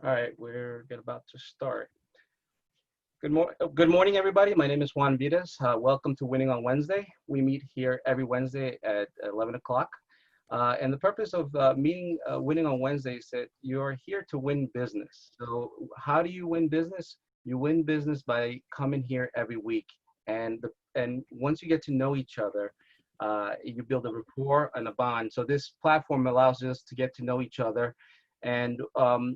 All right, we're about to start. Good morning, everybody. My name is Juan Vitas. Welcome to Winning on Wednesday. We meet here every Wednesday at 11 o'clock. And the purpose of Winning on Wednesday is that you're here to win business. So how do you win business? You win business by coming here every week. And once you get to know each other, you build a rapport and a bond. So this platform allows us to get to know each other. And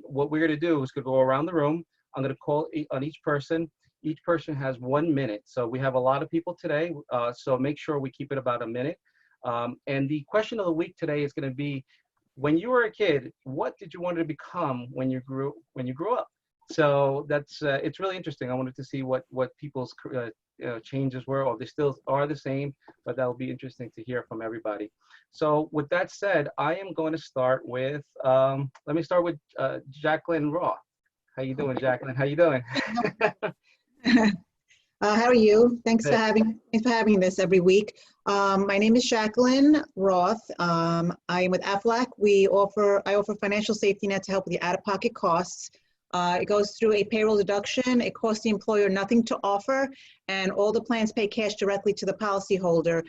what we're going to do is go around the room. I'm going to call on each person. Each person has 1 minute. So we have a lot of people today. So make sure we keep it about a minute. And the question of the week today is going to be, when you were a kid, what did you want to become when you grew up? So that's it's really interesting. I wanted to see what people's changes were, or they still are the same, but that'll be interesting to hear from everybody. So with that said, I am going to start with, let me start with Jacqueline Roth. How you doing, Jacqueline? How you doing? How are you? Thanks Good. for having this every week. My name is Jacqueline Roth. I am with Aflac. I offer financial safety net to help with your out-of-pocket costs. It goes through a payroll deduction. It costs the employer nothing to offer, and all the plans pay cash directly to the policyholder.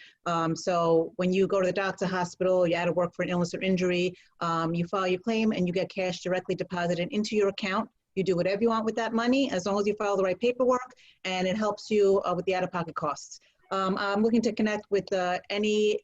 So when you go to the doctor, hospital, you're out of work for an illness or injury, you file your claim and you get cash directly deposited into your account. You do whatever you want with that money as long as you file the right paperwork, and it helps you with the out-of-pocket costs. I'm looking to connect with any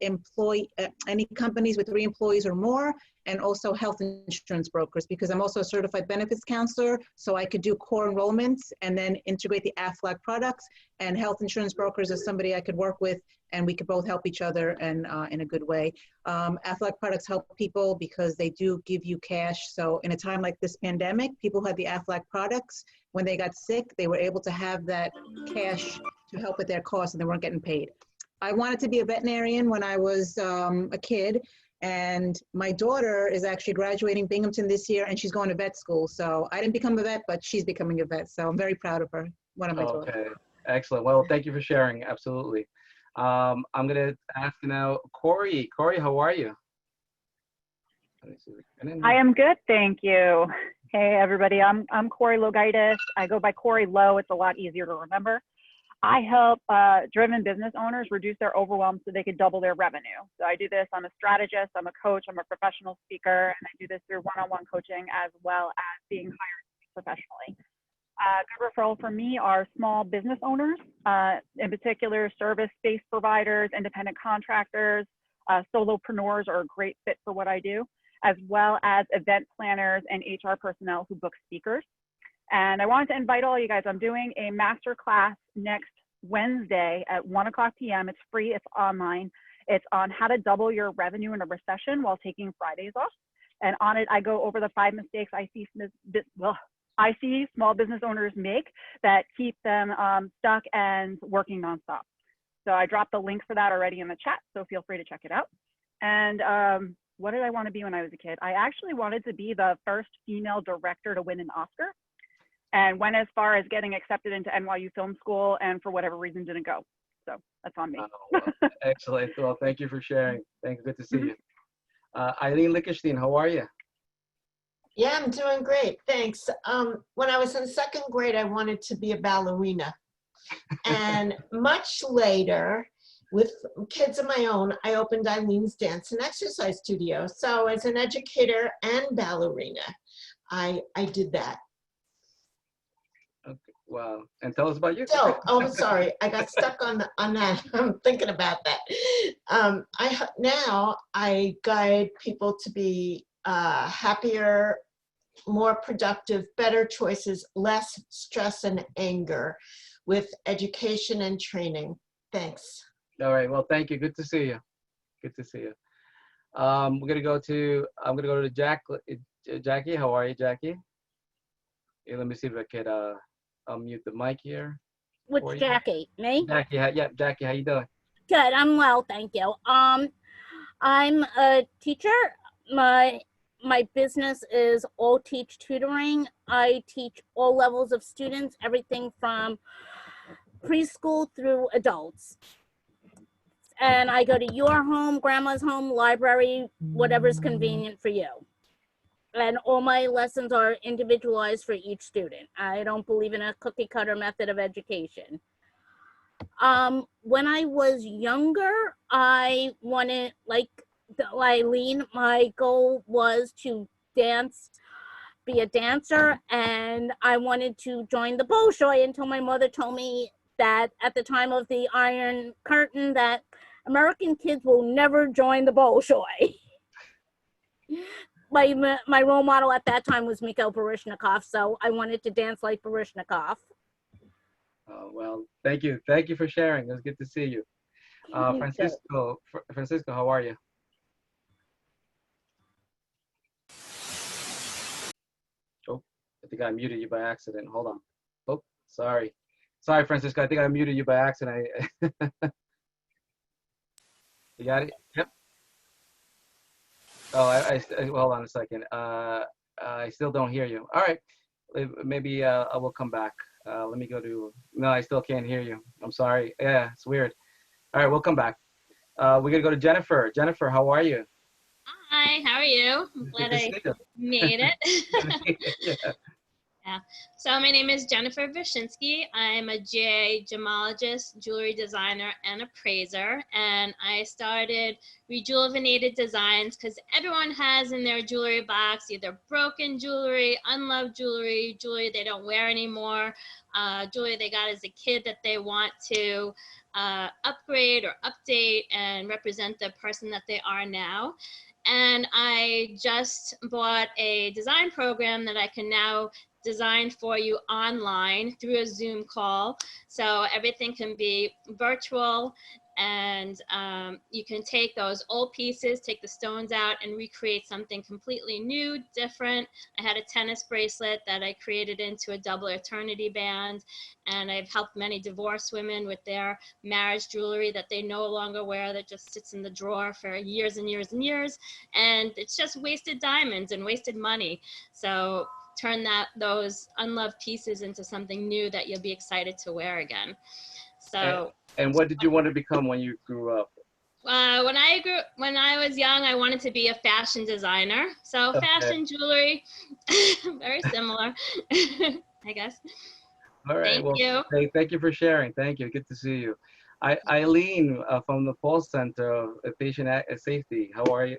companies with 3 employees or more, and also health insurance brokers, because I'm also a certified benefits counselor, so I could do core enrollments and then integrate the Aflac products. And health insurance brokers is somebody I could work with, and we could both help each other and in a good way. Aflac products help people because they do give you cash. So in a time like this pandemic, people who had the Aflac products, when they got sick, they were able to have that cash to help with their costs, and they weren't getting paid. I wanted to be a veterinarian when I was a kid, and my daughter is actually graduating Binghamton this year, and she's going to vet school. So I didn't become a vet, but she's becoming a vet. So I'm very proud of her, one of my daughters. Okay, excellent. Well, thank you for sharing. Absolutely. I'm going to ask now, Corey. Corey, how are you? Let me see. I am good, thank you. Hey, everybody. I'm Corey Logaitis. I go by Corey Low. It's a lot easier to remember. I help driven business owners reduce their overwhelm so they can double their revenue. So I do this. I'm a strategist. I'm a coach. I'm a professional speaker, and I do this through one-on-one coaching as well as being hired professionally. Good referral for me are small business owners, in particular service-based providers, independent contractors, solopreneurs are a great fit for what I do, as well as event planners and HR personnel who book speakers. And I wanted to invite all you guys. I'm doing a master class next Wednesday at 1:00 p.m. It's free, it's online. It's on how to double your revenue in a recession while taking Fridays off. And on it, I go over the 5 mistakes I see small business owners make that keep them stuck and working nonstop. So I dropped the link for that already in the chat, so feel free to check it out. And what did I want to be when I was a kid? I actually wanted to be the first female director to win an Oscar, and went as far as getting accepted into NYU Film School, and for whatever reason didn't go. So that's on me. Oh, well, excellent. Well, thank you for sharing. Thanks. Good to see you. Eileen Lichtenstein, how are you? Yeah, I'm doing great, thanks. When I was in 2nd grade, I wanted to be a ballerina. And much later, with kids of my own, I opened Eileen's Dance and Exercise Studio. So as an educator and ballerina, I did that. Okay. Wow. And tell us about you. So, oh, sorry, I got stuck on that. I'm thinking about that. Now I guide people to be happier, more productive, better choices, less stress and anger with education and training. Thanks. All right. Well, thank you. Good to see you. Good to see you. I'm gonna go to Jackie. How are you, Jackie? Okay, let me see if I could unmute the mic here. Which Jackie? Me? Jackie, Jackie, how you doing? Good. I'm well, thank you. I'm a teacher. My business is All Teach Tutoring. I teach all levels of students, everything from preschool through adults. And I go to your home, grandma's home, library, whatever's convenient for you. and all my lessons are individualized for each student. I don't believe in a cookie cutter method of education. When I was younger, I wanted, like Eileen, my goal was to dance, be a dancer, and I wanted to join the Bolshoi until my mother told me that at the time of the Iron Curtain that American kids will never join the Bolshoi. My role model at that time was Mikhail Baryshnikov, so I wanted to dance like Baryshnikov. Well, thank you. Thank you for sharing. It was good to see you. Francisco, how are you? Oh, I think I muted you by accident. Hold on. Oh, sorry. Sorry, Francisco. I think I muted you by accident. You got it? Yep. Oh, hold on a second. I still don't hear you. All right. Maybe I will come back. Let me go to, no, I still can't hear you. I'm sorry. Yeah, it's weird. All right, we'll come back. We're going to go to Jennifer. Jennifer, how are you? Hi, how are you? I'm glad I made it. Yeah. Yeah. So my name is Jennifer Wyszynski. I'm a GA gemologist, jewelry designer, and appraiser. And I started Rejuvenated Designs because everyone has in their jewelry box either broken jewelry, unloved jewelry, jewelry they don't wear anymore, jewelry they got as a kid that they want to upgrade or update and represent the person that they are now. And I just bought a design program that I can now design for you online through a Zoom call. So everything can be virtual, and you can take those old pieces, take the stones out, and recreate something completely new, different. I had a tennis bracelet that I created into a double eternity band, and I've helped many divorced women with their marriage jewelry that they no longer wear, that just sits in the drawer for years and years and years, and it's just wasted diamonds and wasted money. So turn those unloved pieces into something new that you'll be excited to wear again. So. And what did you want to become when you grew up? When I was young, I wanted to be a fashion designer. So fashion jewelry, very similar, I guess. All right. Thank you. Thank you for sharing. Thank you. Good to see you. Eileen from the Pulse Center of Patient Safety. How are you?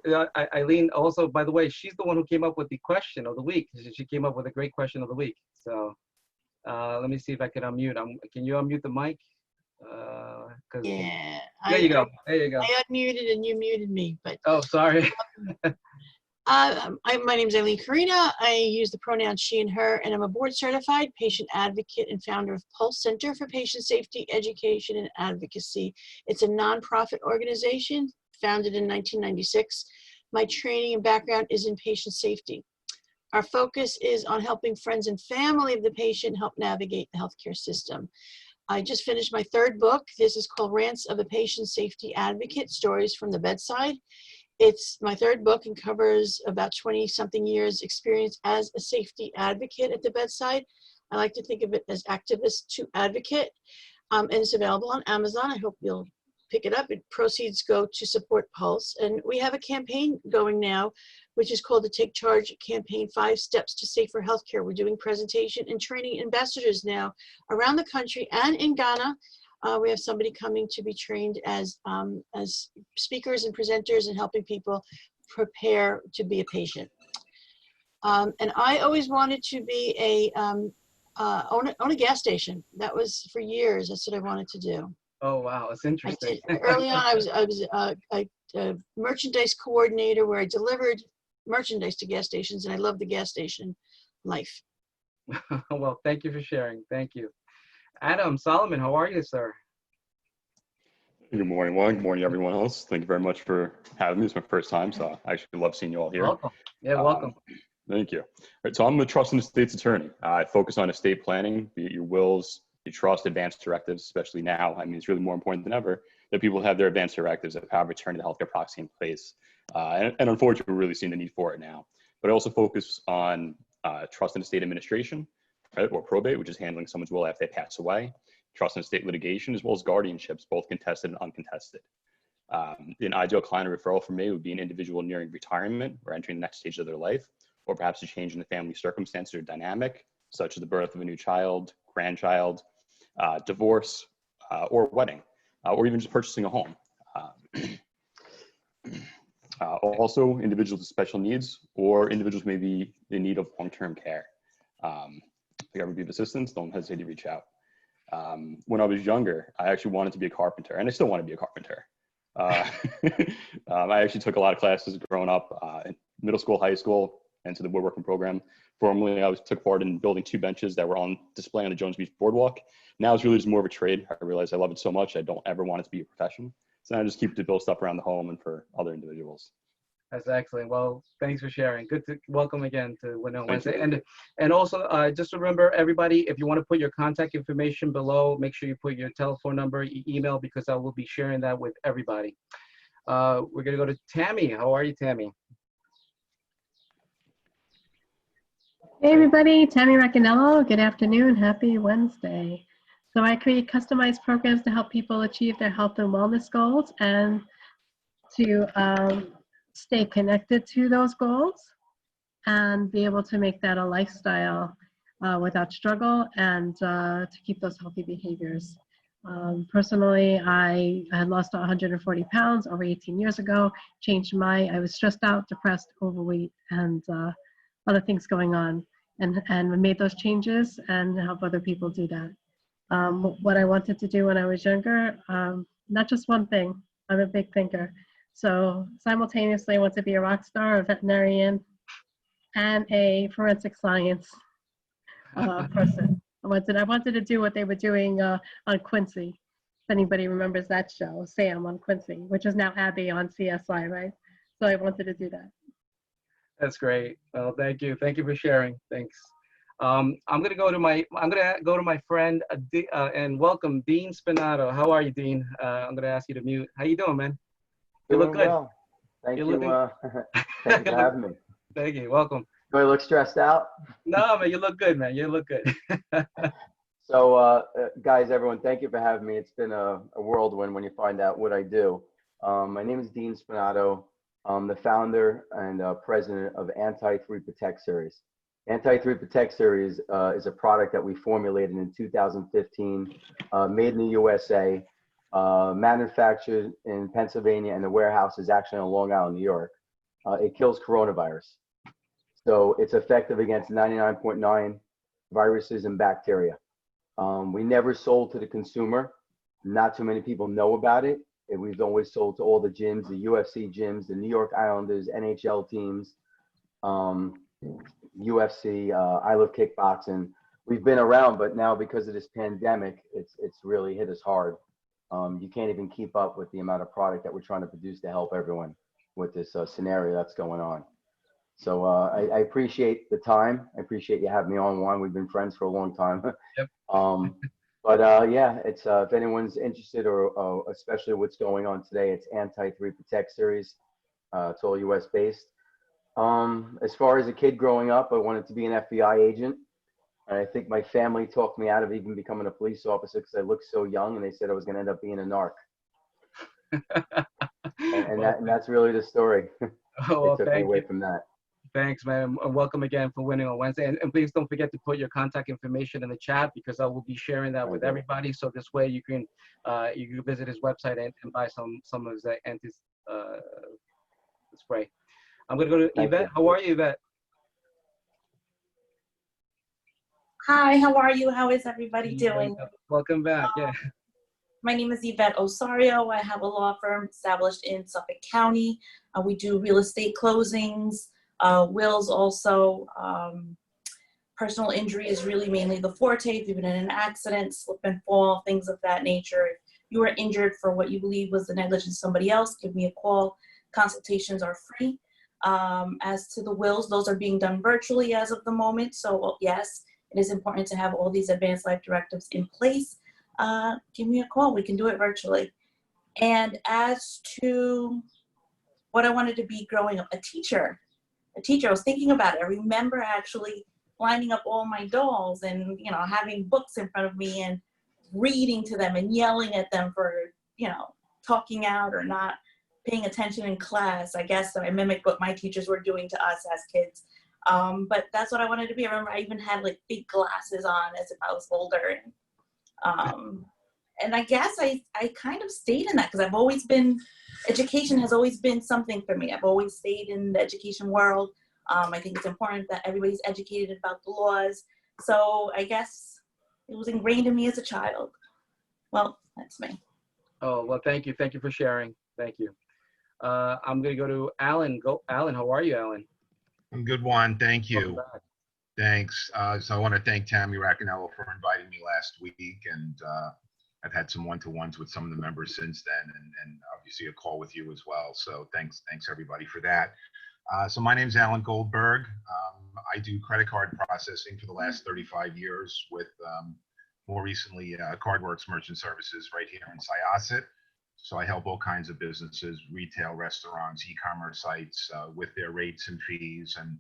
Eileen, also, by the way, she's the one who came up with the question of the week. She came up with a great question of the week. So let me see if I can unmute. Can you unmute the mic? Yeah. There you go. There you go. I unmuted and you muted me, but. Oh, sorry. My name is Eileen Karina. I use the pronouns she and her, and I'm a board certified patient advocate and founder of Pulse Center for Patient Safety, Education, and Advocacy. It's a nonprofit organization founded in 1996. My training and background is in patient safety. Our focus is on helping friends and family of the patient help navigate the healthcare system. I just finished my third book. This is called Rants of a Patient Safety Advocate, Stories from the Bedside. It's my third book and covers about 20-something years experience as a safety advocate at the bedside. I like to think of it as activist to advocate, and it's available on Amazon. I hope you'll pick it up. Proceeds go to support Pulse. And we have a campaign going now, which is called the Take Charge Campaign, 5 Steps to Safer Healthcare. We're doing presentation and training ambassadors now around the country and in Ghana. We have somebody coming to be trained as speakers and presenters and helping people prepare to be a patient. And I always wanted to be own a gas station. That was for years. That's what I wanted to do. Oh wow, that's interesting. I did. Early on, I was a merchandise coordinator where I delivered merchandise to gas stations, and I love the gas station life. Well, thank you for sharing. Thank you. Adam Solomon, how are you, sir? Good morning, Juan. Good morning, everyone else. Thank you very much for having me. It's my first time, so I actually love seeing you all here. Welcome. Yeah, welcome. Thank you. All right, so I'm a trust and estates attorney. I focus on estate planning, be it your wills, your trust, advanced directives, especially now. I mean, it's really more important than ever that people have their advanced directives of power of attorney, the healthcare proxy in place. And unfortunately, we're really seeing the need for it now. But I also focus on trust and estate administration, right, or probate, which is handling someone's will after they pass away, trust and estate litigation, as well as guardianships, both contested and uncontested. An ideal client referral for me would be an individual nearing retirement or entering the next stage of their life, or perhaps a change in the family circumstance or dynamic, such as the birth of a new child, grandchild, divorce, or wedding, or even just purchasing a home. Also, individuals with special needs or individuals may be in need of long-term care. If you ever need assistance, don't hesitate to reach out. When I was younger, I actually wanted to be a carpenter, and I still want to be a carpenter. I actually took a lot of classes growing up in middle school, high school, into the woodworking program. Formerly, I took part in building 2 benches that were on display on the Jones Beach Boardwalk. Now it's really just more of a trade. I realize I love it so much, I don't ever want it to be a profession. So I just keep to build stuff around the home and for other individuals. That's excellent. Well, thanks for sharing. Good to welcome again to Winning on Thank you. Wednesday. And also, just remember, everybody, if you want to put your contact information below, make sure you put your telephone number, email, because I will be sharing that with everybody. We're going to go to Tammy. How are you, Tammy? Hey everybody, Tammy Raccanello. Good afternoon, happy Wednesday. So I create customized programs to help people achieve their health and wellness goals and to stay connected to those goals and be able to make that a lifestyle without struggle and to keep those healthy behaviors. Personally, I had lost 140 pounds over 18 years ago, I was stressed out, depressed, overweight, and other things going on, and we made those changes and help other people do that. What I wanted to do when I was younger, not just one thing, I'm a big thinker. So simultaneously I want to be a rock star, a veterinarian, and a forensic science person. I wanted to do what they were doing on Quincy. If anybody remembers that show, Sam on Quincy, which is now Abby on CSI, right? So I wanted to do that. That's great. Well, thank you. Thank you for sharing. Thanks. I'm gonna go to my friend and welcome Dean Spinato. How are you, Dean? I'm gonna ask you to mute. How you doing, man? You look good. Well. Thank You're you. looking- Thank you for having me. Thank you. Welcome. Do I look stressed out? No, man, you look good, man. You look good. So, guys, everyone, thank you for having me. It's been a whirlwind when you find out what I do. My name is Dean Spinato. I'm the founder and president of Anti-3 Protect Series. Anti-3 Protect Series is a product that we formulated in 2015, made in the USA, manufactured in Pennsylvania, and the warehouse is actually on Long Island, New York. It kills coronavirus. So it's effective against 99.9 viruses and bacteria. We never sold to the consumer. Not too many people know about it. We've always sold to all the gyms, the UFC gyms, the New York Islanders, NHL teams, UFC, I Love Kickboxing. We've been around, but now because of this pandemic, it's really hit us hard. You can't even keep up with the amount of product that we're trying to produce to help everyone with this scenario that's going on. So I appreciate the time. I appreciate you having me on, Juan. We've been friends for a long time. Yep. But yeah, it's if anyone's interested or especially what's going on today, it's Anti-3 Protect Series. It's all US based. As far as a kid growing up, I wanted to be an FBI agent. And I think my family talked me out of even becoming a police officer because I looked so young, and they said I was going to end up being a narc. and that's really the story. Oh, They took me away from that. Thanks, man. And welcome again for Winning on Wednesday. And please don't forget to put your contact information in the chat because I will be sharing that with everybody. So this way you can visit his website and buy some of his anti spray. I'm gonna go to Yvette. How are you, Yvette? Hi, how are you? How is everybody doing? Welcome back. Yeah. My name is Yvette Osario. I have a law firm established in Suffolk County. We do real estate closings, wills also. Personal injury is really mainly the forte. If you've been in an accident, slip and fall, things of that nature. If you were injured for what you believe was the negligence of somebody else, give me a call. Consultations are free. As to the wills, those are being done virtually as of the moment. So yes, it is important to have all these advanced life directives in place. Give me a call. We can do it virtually. And as to what I wanted to be growing up, a teacher. I was thinking about it. I remember actually lining up all my dolls and, having books in front of me and reading to them and yelling at them for, talking out or not paying attention in class. I guess I mimicked what my teachers were doing to us as kids. But that's what I wanted to be. I remember I even had like big glasses on as if I was older. And I guess I kind of stayed in that because I've always been, education has always been something for me. I've always stayed in the education world. I think it's important that everybody's educated about the laws. So I guess it was ingrained in me as a child. Well, that's me. Oh, well, thank you. Thank you for sharing. Thank you. I'm going to go to Alan. Alan, how are you, Alan? I'm good, Juan. Thank Welcome you. back. Thanks. So I want to thank Tammy Raccanello for inviting me last week, and I've had some one-to-ones with some of the members since then, and obviously a call with you as well. So thanks everybody for that. So my name is Alan Goldberg. I do credit card processing for the last 35 years with more recently CardWorks Merchant Services right here in Syosset. So I help all kinds of businesses, retail, restaurants, e-commerce sites with their rates and fees, and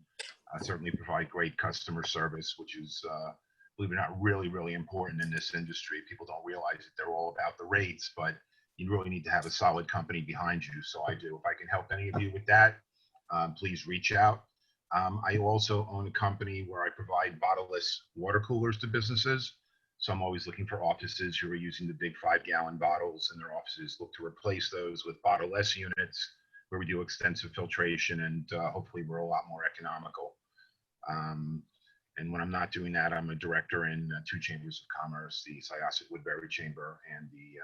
certainly provide great customer service, which is, believe it or not, really, really important in this industry. People don't realize that they're all about the rates, but you really need to have a solid company behind you. So I do. If I can help any of you with that, please reach out. I also own a company where I provide bottleless water coolers to businesses. So I'm always looking for offices who are using the big 5-gallon bottles in their offices, look to replace those with bottle-less units where we do extensive filtration, and hopefully we're a lot more economical. And when I'm not doing that, I'm a director in 2 chambers of commerce, the Syosset Woodbury Chamber and the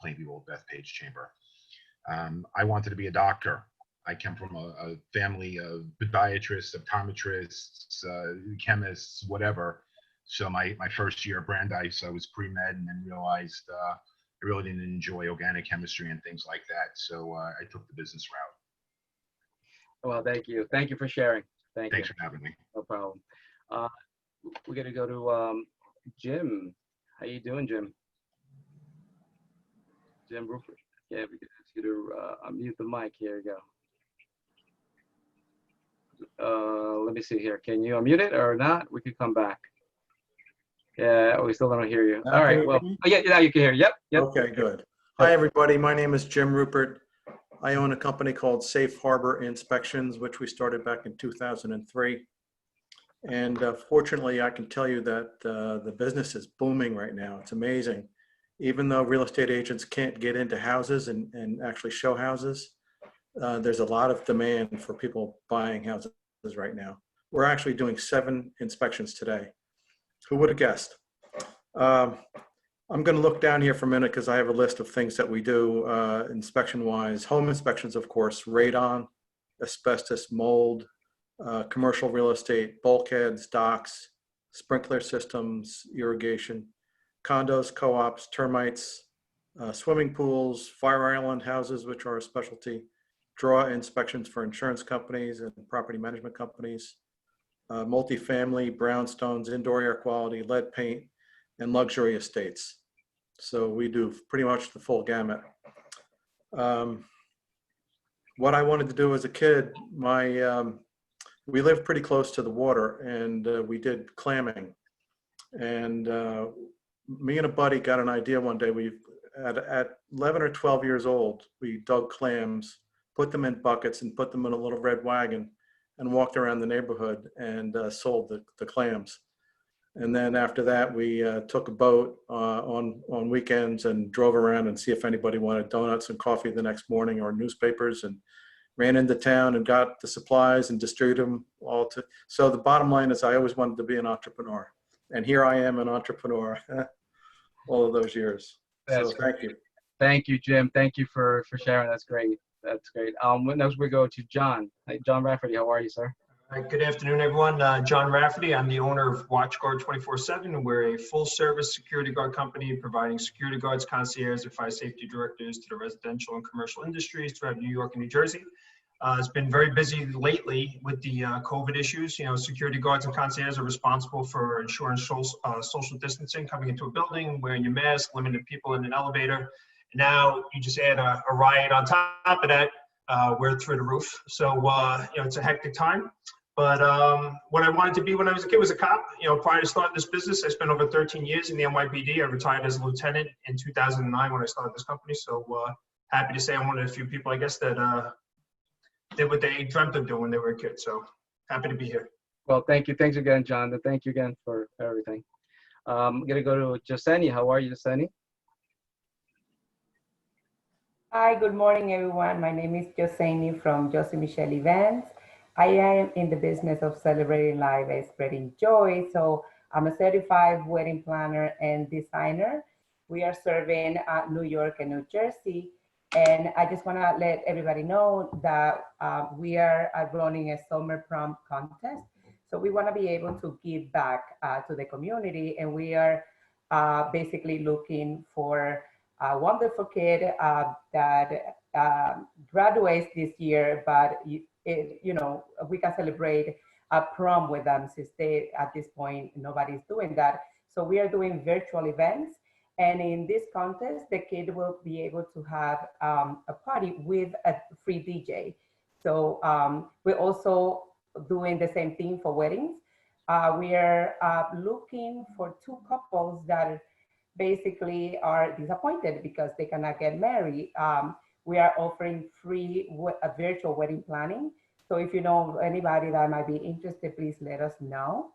Plainview Old Bethpage Chamber. I wanted to be a doctor. I come from a family of podiatrists, optometrists, chemists, whatever. So my first year at Brandeis, I was pre-med, and then realized I really didn't enjoy organic chemistry and things like that. So I took the business route. Well, thank you. Thank you for sharing. Thanks for having me. No problem. We're going to go to Jim. How you doing, Jim? Jim Rupert. Yeah, we can ask you to unmute the mic. Here you go. Let me see here. Can you unmute it or not? We could come back. Yeah, we still don't hear you. All right. Well, oh, yeah, now you can hear. Yep. Okay, good. Hi, everybody. My name is Jim Rupert. I own a company called Safe Harbor Inspections, which we started back in 2003. And fortunately, I can tell you that the business is booming right now. It's amazing. Even though real estate agents can't get into houses and actually show houses, there's a lot of demand for people buying houses right now. We're actually doing 7 inspections today. Who would have guessed? I'm going to look down here for a minute because I have a list of things that we do inspection-wise. Home inspections, of course, radon, asbestos, mold, commercial real estate, bulkheads, docks, sprinkler systems, irrigation, condos, co-ops, termites, swimming pools, fire island houses, which are a specialty, draw inspections for insurance companies and property management companies, multifamily, brownstones, indoor air quality, lead paint, and luxury estates. So we do pretty much the full gamut. What I wanted to do as a kid, we lived pretty close to the water, and we did clamming. And me and a buddy got an idea one day. At 11 or 12 years old, we dug clams, put them in buckets, and put them in a little red wagon, and walked around the neighborhood and sold the clams. And then after that, we took a boat on weekends and drove around and see if anybody wanted donuts and coffee the next morning or newspapers, and ran into town and got the supplies and distributed them all to. So the bottom line is I always wanted to be an entrepreneur. And here I am, an entrepreneur all of those years. That's so thank you. Thank you, Jim. Thank you for sharing. That's great. That's great. Next we go to John. Hi, John Rafferty. How are you, sir? Good afternoon, everyone. John Rafferty. I'm the owner of WatchGuard 24/7. We're a full-service security guard company providing security guards, concierge, and fire safety directors to the residential and commercial industries throughout New York and New Jersey. It's been very busy lately with the COVID issues. You know, security guards and concierge are responsible for ensuring social distancing, coming into a building, wearing your mask, limited people in an elevator. Now you just add a riot on top of that. We're through the roof. So, you know, it's a hectic time. But what I wanted to be when I was a kid was a cop. You know, prior to starting this business, I spent over 13 years in the NYPD. I retired as a lieutenant in 2009 when I started this company. So happy to say I'm one of the few people, I guess, that did what they dreamt of doing when they were a kid. So happy to be here. Well, thank you. Thanks again, John. And thank you again for everything. I'm going to go to Joseni. How are you, Joseni? Hi, good morning, everyone. My name is Joseni from Jose Michel Events. I am in the business of celebrating life and spreading joy. So I'm a certified wedding planner and designer. We are serving New York and New Jersey. And I just want to let everybody know that we are running a summer prom contest. So we want to be able to give back to the community. And we are basically looking for a wonderful kid that graduates this year, but you know, we can celebrate a prom with them since they, at this point, nobody's doing that. So we are doing virtual events. And in this contest, the kid will be able to have a party with a free DJ. So we're also doing the same thing for weddings. We are looking for two couples that basically are disappointed because they cannot get married. We are offering free virtual wedding planning. So if you know anybody that might be interested, please let us know.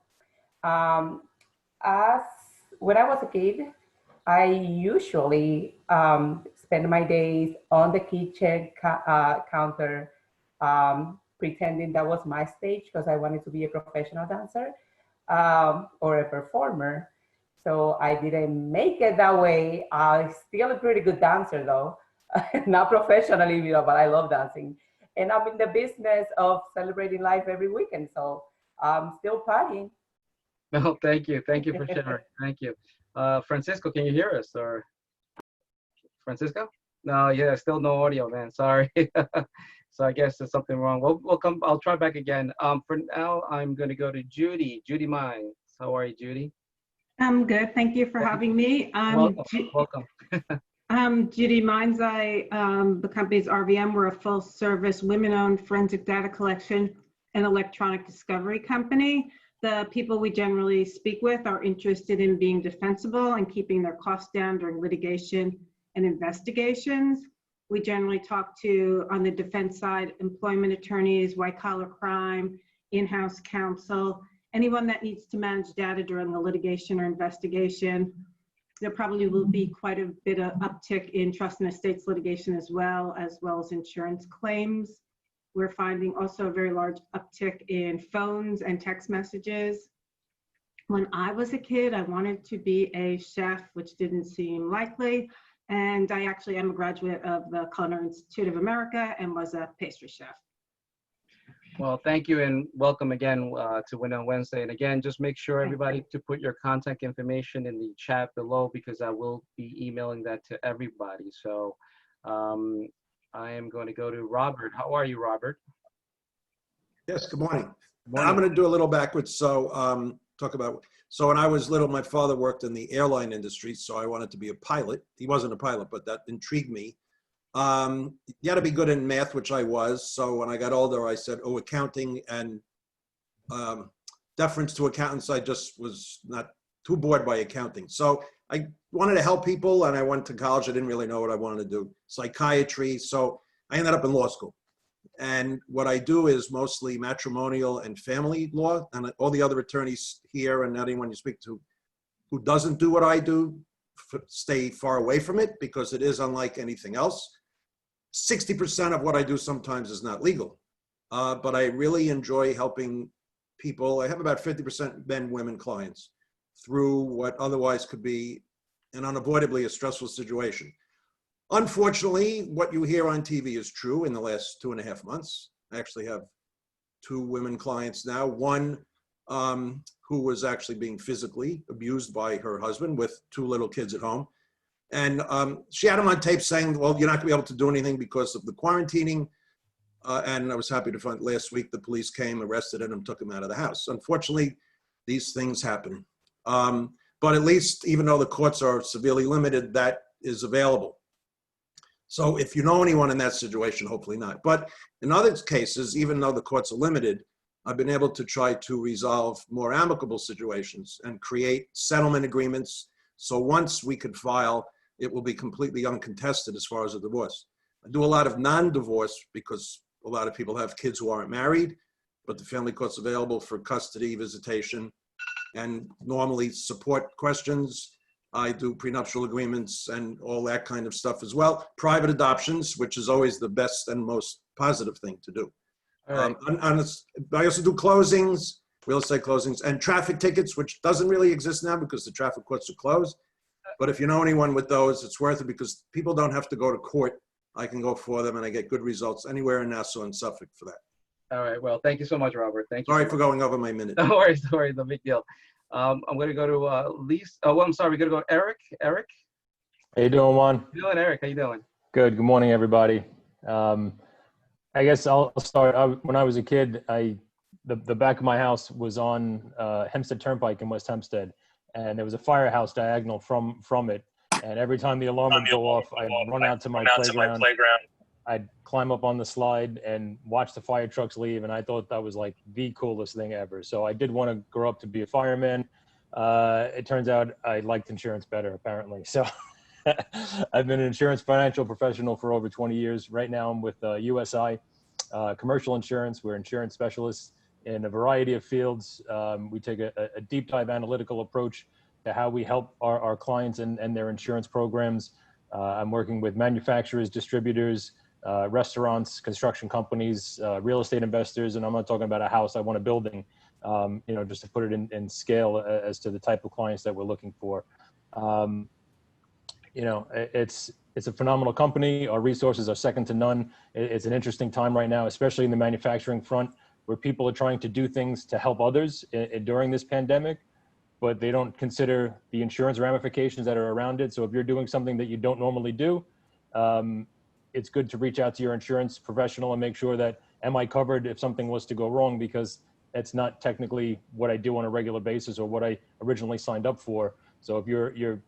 As when I was a kid, I usually spend my days on the kitchen counter, pretending that was my stage because I wanted to be a professional dancer or a performer. So I didn't make it that way. I'm still a pretty good dancer though, not professionally, you know, but I love dancing. And I'm in the business of celebrating life every weekend. So I'm still partying. No, thank you. Thank you for sharing. Thank you. Francisco, can you hear us? Or Francisco? No, yeah, still no audio, man. Sorry. So I guess there's something wrong. We'll come. I'll try back again. For now, I'm going to go to Judy. Judy Mines. How are you, Judy? I'm good. Thank you for having me. Welcome. Judy Mines. The company's RVM. We're a full-service, women-owned forensic data collection and electronic discovery company. The people we generally speak with are interested in being defensible and keeping their costs down during litigation and investigations. We generally talk to, on the defense side, employment attorneys, white-collar crime, in-house counsel, anyone that needs to manage data during the litigation or investigation. There probably will be quite a bit of uptick in trust and estates litigation as well as insurance claims. We're finding also a very large uptick in phones and text messages. When I was a kid, I wanted to be a chef, which didn't seem likely. And I actually am a graduate of the Culinary Institute of America and was a pastry chef. Well, thank you and welcome again to Win on Wednesday. And again, just make sure everybody to put your contact information in the chat below because I will be emailing that to everybody. So I am going to go to Robert. How are you, Robert? Yes, good morning. Good morning. I'm going to do a little backwards. So so when I was little, my father worked in the airline industry, so I wanted to be a pilot. He wasn't a pilot, but that intrigued me. You had to be good in math, which I was. So when I got older, I said, oh, accounting and deference to accountants, I just was not too bored by accounting. So I wanted to help people and I went to college. I didn't really know what I wanted to do. Psychiatry. So I ended up in law school. And what I do is mostly matrimonial and family law. And all the other attorneys here and anyone you speak to who doesn't do what I do, stay far away from it because it is unlike anything else. 60% of what I do sometimes is not legal. But I really enjoy helping people. I have about 50% men, women clients through what otherwise could be and unavoidably a stressful situation. Unfortunately, what you hear on TV is true in the last 2.5 months. I actually have 2 women clients now. One who was actually being physically abused by her husband with 2 little kids at home. And she had him on tape saying, well, you're not gonna be able to do anything because of the quarantining. And I was happy to find last week the police came, arrested him, and took him out of the house. Unfortunately, these things happen. But at least, even though the courts are severely limited, that is available. So if you know anyone in that situation, hopefully not. But in other cases, even though the courts are limited, I've been able to try to resolve more amicable situations and create settlement agreements. So once we could file, it will be completely uncontested as far as a divorce. I do a lot of non-divorce because a lot of people have kids who aren't married. but the family court's available for custody, visitation, and normally support questions. I do prenuptial agreements and all that kind of stuff as well. Private adoptions, which is always the best and most positive thing to do. All right. I also do closings, real estate closings, and traffic tickets, which doesn't really exist now because the traffic courts are closed. But if you know anyone with those, it's worth it because people don't have to go to court. I can go for them, and I get good results anywhere in Nassau and Suffolk for that. All right. Well, thank you so much, Robert. Thank you. Sorry for going over my minute. No worries. No worries. No big deal. I'm going to go to Lisa. Oh, well, I'm sorry. We're going to go Eric. Eric? How you doing, Juan? How you doing, Eric? How you doing? Good. Good morning, everybody. I guess I'll start. When I was a kid, the back of my house was on Hempstead Turnpike in West Hempstead, and there was a firehouse diagonal from it. And every time the alarm would go off, I'd run out to my playground. I'd climb up on the slide and watch the fire trucks leave, and I thought that was like the coolest thing ever. So I did want to grow up to be a fireman. It turns out I liked insurance better, apparently. So I've been an insurance financial professional for over 20 years. Right now I'm with USI, commercial insurance. We're insurance specialists in a variety of fields. We take a deep dive analytical approach to how we help our clients and their insurance programs. I'm working with manufacturers, distributors, restaurants, construction companies, real estate investors, and I'm not talking about a house. I want a building, just to put it in scale as to the type of clients that we're looking for. It's a phenomenal company. Our resources are second to none. It's an interesting time right now, especially in the manufacturing front, where people are trying to do things to help others during this pandemic, but they don't consider the insurance ramifications that are around it. So if you're doing something that you don't normally do, it's good to reach out to your insurance professional and make sure that, am I covered if something was to go wrong? Because that's not technically what I do on a regular basis or what I originally signed up for. So if you're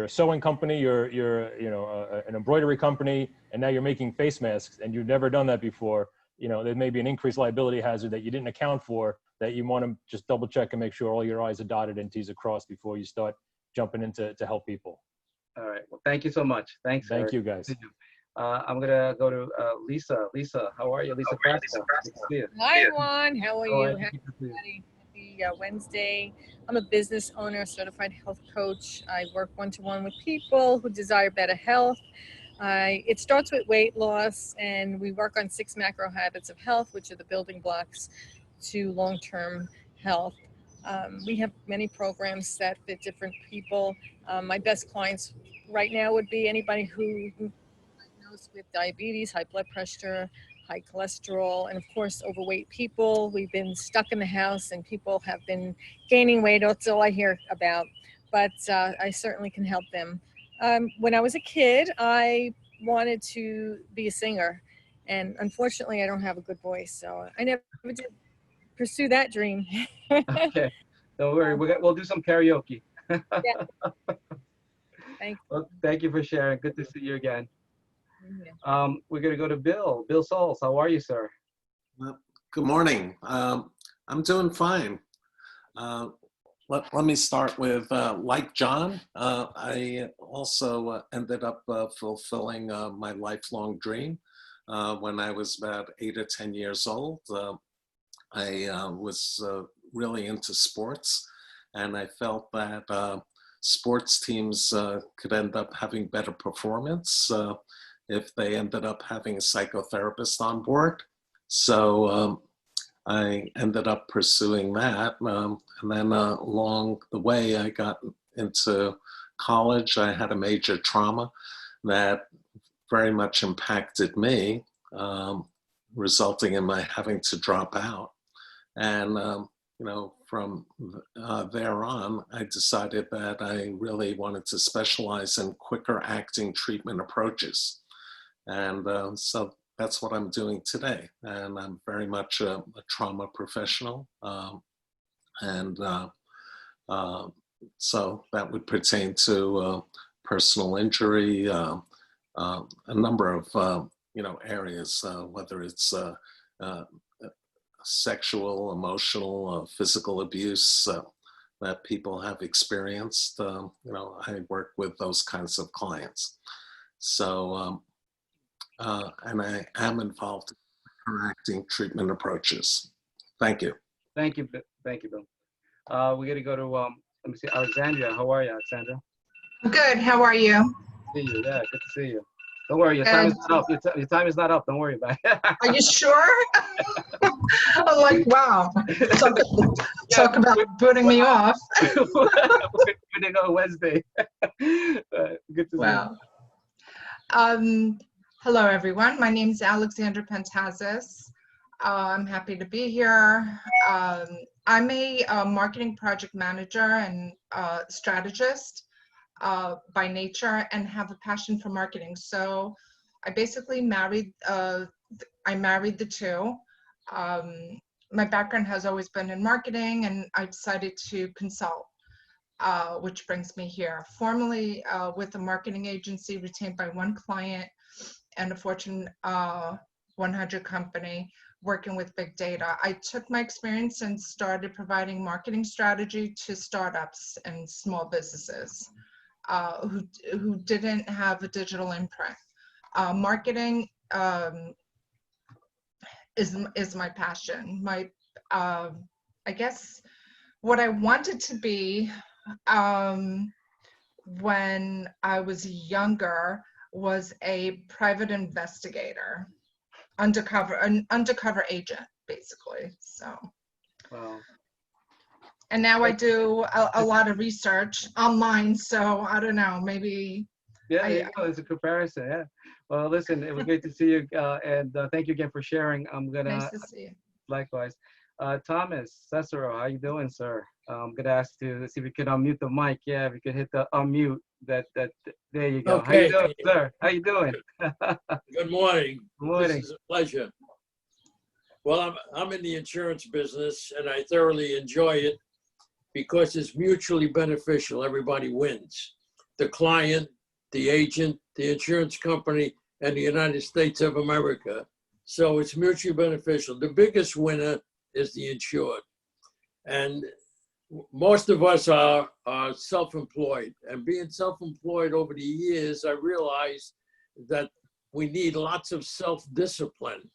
a sewing company, you're an embroidery company, and now you're making face masks and you've never done that before, there may be an increased liability hazard that you didn't account for, that you want to just double check and make sure all your I's are dotted and T's are crossed before you start jumping into to help people. All right. Well, thank you so much. Thanks. Thank Eric. you, guys. I'm going to go to Lisa. Lisa, how are you? Lisa Pascal. Good to see you. Hi, everyone. How are you? Happy Wednesday. I'm a business owner, certified health coach. I work one-to-one with people who desire better health. It starts with weight loss, and we work on 6 macro habits of health, which are the building blocks to long-term health. We have many programs that fit different people. My best clients right now would be anybody who diagnosed with diabetes, high blood pressure, high cholesterol, and of course overweight people. We've been stuck in the house and people have been gaining weight. That's all I hear about, but I certainly can help them. When I was a kid, I wanted to be a singer, and unfortunately I don't have a good voice, so I never did pursue that dream. Okay, don't worry, we'll do some karaoke. Yeah. Thank you. Well, thank you for sharing. Good to see you again. We're going to go to Bill. Bill Sauls, how are you, sir? Well, good morning. I'm doing fine. Let me start with, like John, I also ended up fulfilling my lifelong dream. When I was about 8 or 10 years old, I was really into sports, and I felt that sports teams could end up having better performance if they ended up having a psychotherapist on board. So I ended up pursuing that. And then along the way, I got into college. I had a major trauma that very much impacted me, resulting in my having to drop out. And, from there on, I decided that I really wanted to specialize in quicker acting treatment approaches. And so that's what I'm doing today. And I'm very much a trauma professional. So that would pertain to personal injury, a number of, areas, whether it's sexual, emotional, physical abuse that people have experienced. I work with those kinds of clients. So, and I am involved in interacting treatment approaches. Thank you. Thank you, thank you, Bill. We're gonna go to let me see, Alexandria. How are you, Alexandra? Good. How are you? See you. Yeah, good to see you. Don't worry, your time is not up. Your time is not up. Don't worry about it. Are you sure? I'm like, wow. Talk about putting me off. We're gonna go Wednesday. Good to Wow. Hello, everyone. My name is Alexandra Pentazis. I'm happy to be here. I'm a marketing project manager and strategist by nature, and have a passion for marketing. So I basically married the two. My background has always been in marketing, and I decided to consult, which brings me here. Formerly with a marketing agency retained by one client and a Fortune 100 company working with big data. I took my experience and started providing marketing strategy to startups and small businesses who didn't have a digital imprint. Marketing is my passion. I guess what I wanted to be when I was younger was a private investigator, an undercover agent, basically. So. Wow. And now I do a lot of research online, so I don't know, maybe. Yeah, there you go. It's a comparison. Yeah. Well, listen, it was great to see you, and thank you again for sharing. I'm gonna. Nice to see you. Likewise, Thomas Cesaro, how you doing, sir? I'm gonna ask to see if we can unmute the mic. Yeah, if we could hit the unmute. There you go. Okay. How you doing, sir? How you doing? Good morning. Good morning. This is a pleasure. Well, I'm in the insurance business, and I thoroughly enjoy it because it's mutually beneficial. Everybody wins. The client, the agent, the insurance company, and the United States of America. So it's mutually beneficial. The biggest winner is the insured. And most of us are self-employed. And being self-employed over the years, I realized that we need lots of self-discipline.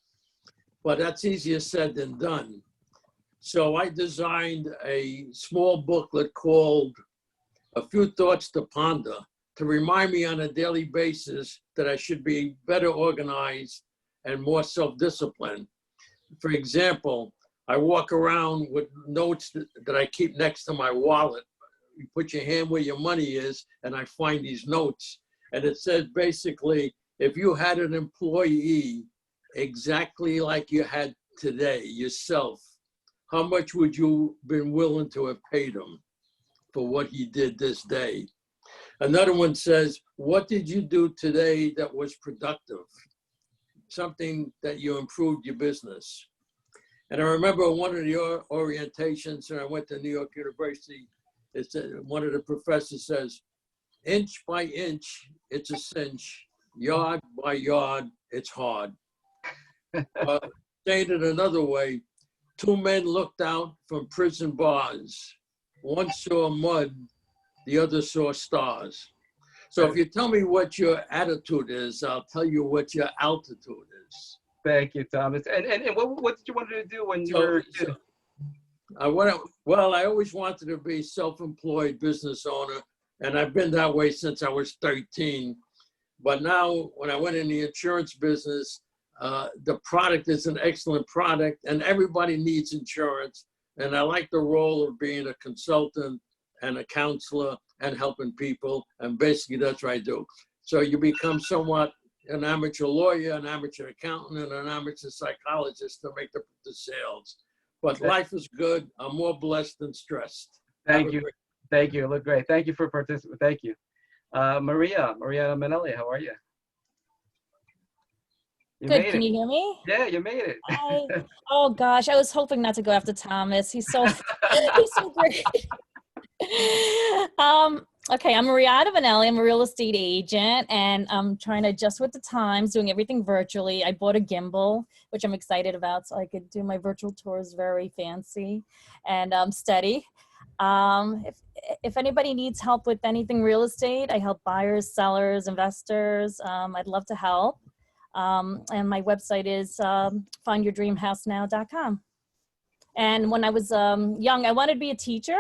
But that's easier said than done. So I designed a small booklet called A Few Thoughts to Ponder to remind me on a daily basis that I should be better organized and more self-disciplined. For example, I walk around with notes that I keep next to my wallet. You put your hand where your money is, and I find these notes. And it says basically, if you had an employee exactly like you had today, yourself, how much would you been willing to have paid him for what he did this day? Another one says, what did you do today that was productive? Something that you improved your business. And I remember one of the orientations, and I went to New York University, it said, one of the professors says, inch by inch, it's a cinch. Yard by yard, it's hard. Saying it another way, two men looked out from prison bars. One saw mud, the other saw stars. So if you tell me what your attitude is, I'll tell you what your altitude is. Thank you, Thomas. And what did you want to do when you were a kid? I always wanted to be self-employed business owner, and I've been that way since I was 13. But now, when I went in the insurance business, the product is an excellent product, and everybody needs insurance. And I like the role of being a consultant and a counselor and helping people. And basically, that's what I do. So you become somewhat an amateur lawyer, an amateur accountant, and an amateur psychologist to make the sales. But life is good. I'm more blessed than stressed. Thank you. Thank you. Look great. Thank you for participating. Thank you. Maria Manelli, how are you? Good. Can you hear me? Yeah, you made it. Oh gosh, I was hoping not to go after Thomas. He's so he's so great. Okay, I'm Maria Manelli. I'm a real estate agent, and I'm trying to adjust with the times, doing everything virtually. I bought a gimbal, which I'm excited about, so I could do my virtual tours very fancy and steady. If anybody needs help with anything real estate, I help buyers, sellers, investors. I'd love to help. And my website is findyourdreamhousenow.com. And when I was young, I wanted to be a teacher.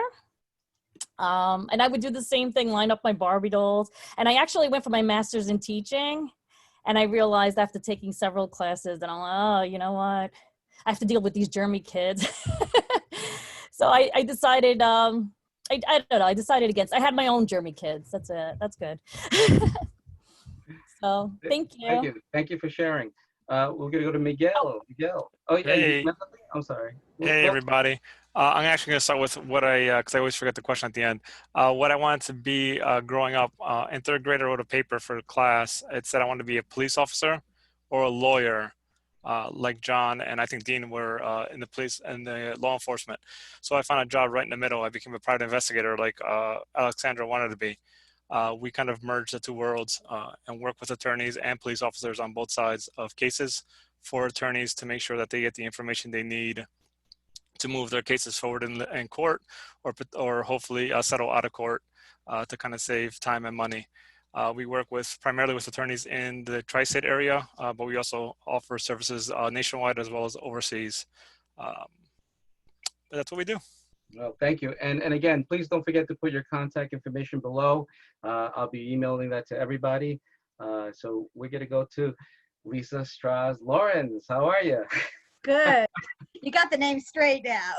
And I would do the same thing, line up my Barbie dolls. And I actually went for my master's in teaching. And I realized after taking several classes that I'm like, oh, you know what? I have to deal with these germy kids. So I decided, I don't know, I decided against, I had my own germy kids. That's it. That's good. So thank you. Thank you. Thank you for sharing. We're going to go to Miguel. Miguel. Oh, yeah. Hey. I'm sorry. Hey, everybody. I'm actually going to start with what because I always forget the question at the end. What I wanted to be growing up. In third grade, I wrote a paper for class. It said I wanted to be a police officer or a lawyer, like John and I think Dean were in the police and the law enforcement. So I found a job right in the middle. I became a private investigator like Alexandra wanted to be. We kind of merged the two worlds and work with attorneys and police officers on both sides of cases for attorneys to make sure that they get the information they need to move their cases forward in court or hopefully settle out of court to kind of save time and money. We work primarily with attorneys in the tri-state area, but we also offer services nationwide as well as overseas. That's what we do. Well, thank you. And again, please don't forget to put your contact information below. I'll be emailing that to everybody. So we're going to go to Lisa Strauss. Lawrence, how are you? Good. You got the name straight now.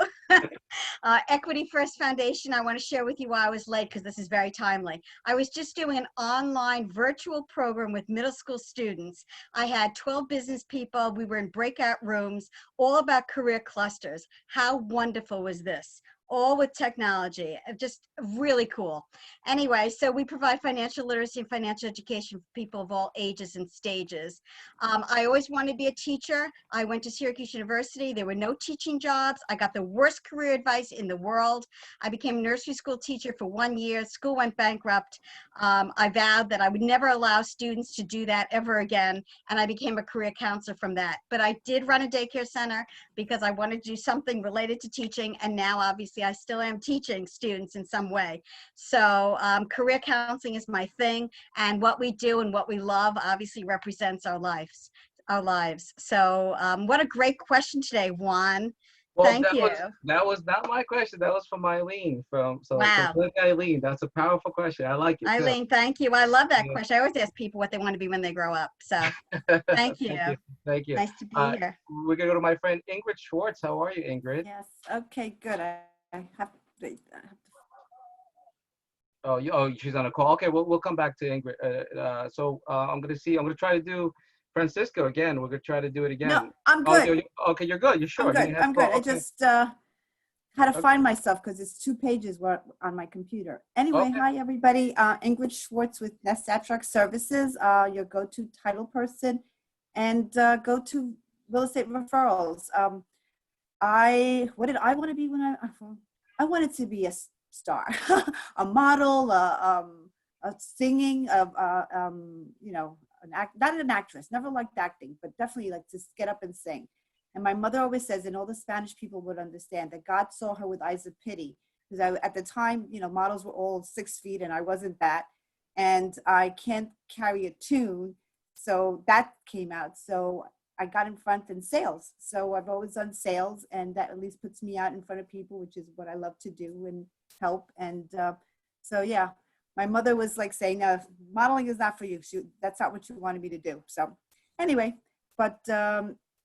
Equity First Foundation, I want to share with you why I was late because this is very timely. I was just doing an online virtual program with middle school students. I had 12 business people. We were in breakout rooms, all about career clusters. How wonderful was this? All with technology, just really cool. Anyway, so we provide financial literacy and financial education for people of all ages and stages. I always wanted to be a teacher. I went to Syracuse University. There were no teaching jobs. I got the worst career advice in the world. I became a nursery school teacher for 1 year. School went bankrupt. I vowed that I would never allow students to do that ever again. And I became a career counselor from that. But I did run a daycare center because I wanted to do something related to teaching. And now, obviously, I still am teaching students in some way. So career counseling is my thing, and what we do and what we love obviously represents our lives. So what a great question today, Juan. Well, Thank you. That was not my question. That was from Eileen. Wow. Click Eileen. That's a powerful question. I like it. Eileen, thank you. I love that question. I always ask people what they want to be when they grow up. So thank you. Thank you. Nice to be here. We're going to go to my friend Ingrid Schwartz. How are you, Ingrid? Yes. Okay, good. I have to. Oh, she's on a call. Okay, we'll come back to Ingrid. I'm going to try to do Francisco again. We're going to try to do it again. No, I'm good. Okay, you're good. You're sure? I'm good. Okay. I just had to find myself because it's 2 pages on my computer. Anyway, Okay. Hi everybody. Ingrid Schwartz with Nest Abstract Services, your go-to title person, and go-to real estate referrals. What did I want to be when I wanted to be a star, a model, a singing, not an actress, never liked acting, but definitely like to get up and sing. And my mother always says, and all the Spanish people would understand, that God saw her with eyes of pity. Because at the time, models were all 6 feet and I wasn't that. And I can't carry a tune. So that came out. So I got in front in sales. So I've always done sales, and that at least puts me out in front of people, which is what I love to do and help. And so, yeah, my mother was like saying, no, modeling is not for you. That's not what you wanted me to do. So anyway, but